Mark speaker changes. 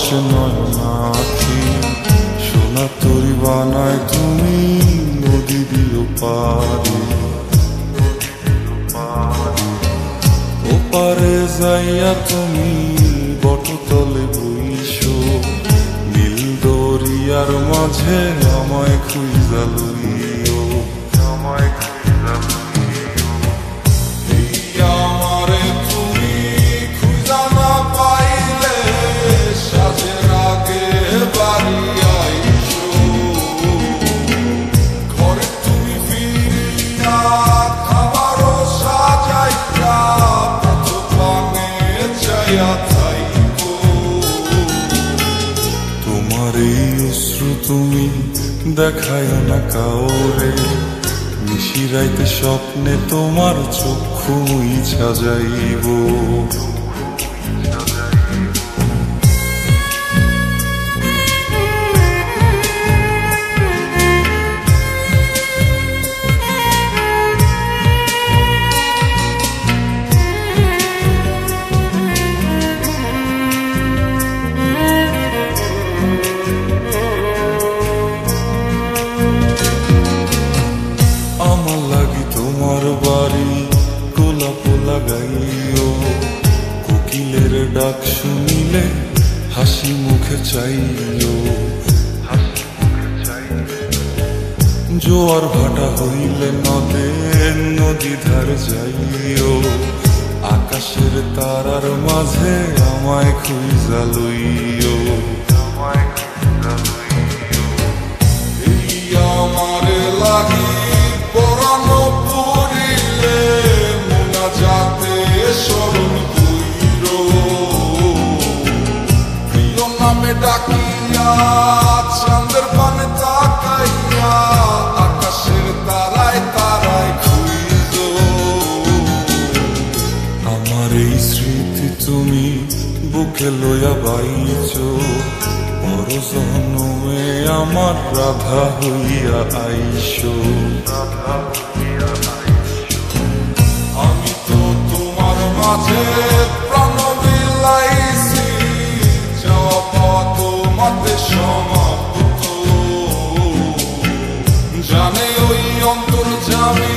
Speaker 1: ভাসে নয়নাথি, সোনা তরি বানায় তুমি নদী দিও পারি। ওপারে যাইয়া তুমি বটতলে বইসো, নীল দরিয়ার মাঝে আমায় খুঁজা লইও, আমায় খুঁজা লইও। এই আমারে তুমি খুঁজা না পাইলে সাজের আগে বাড়ি আইসো, ঘরে তুমি ফিরিয়া খাবারও সাজাইয়া পথ পানে যাইয়া থাইকো। তোমার এই অশ্রু তুমি দেখায় না কাউরে, নিশিরাইতে স্বপ্নে তোমার চক্ষু মুইছা যাইব। আমার লাগি তোমার বাড়ি গোলাপ লাগাইও, কোকিলের ডাক শুনিলে হাসি মুখে চাইও। জোয়ার ভাটা হইলে নদে নদী ধার যাইও, আকাশের তারার মাঝে আমায় খুঁজা লইও, আমায় খুঁজা লইও। এই আমারে লাগি পরানো পড়িলে মুনাজাতে স্মরণ কইরো, প্রিয় নামে ডাকিয়া চাঁদের পানে তাকাইয়া আকাশের তারায় তারায় খুঁজো। আমার এই স্মৃতি তুমি বুকে লইয়া বাইছো, বড় জন্মে আমার রাধা হইয়া আইসো। আমি তো তোমার মাঝে প্রাণ বিলাইছি, যাওয়া পথ মাঝে সমাপ্ত, জানে ওই অন্তর্যামী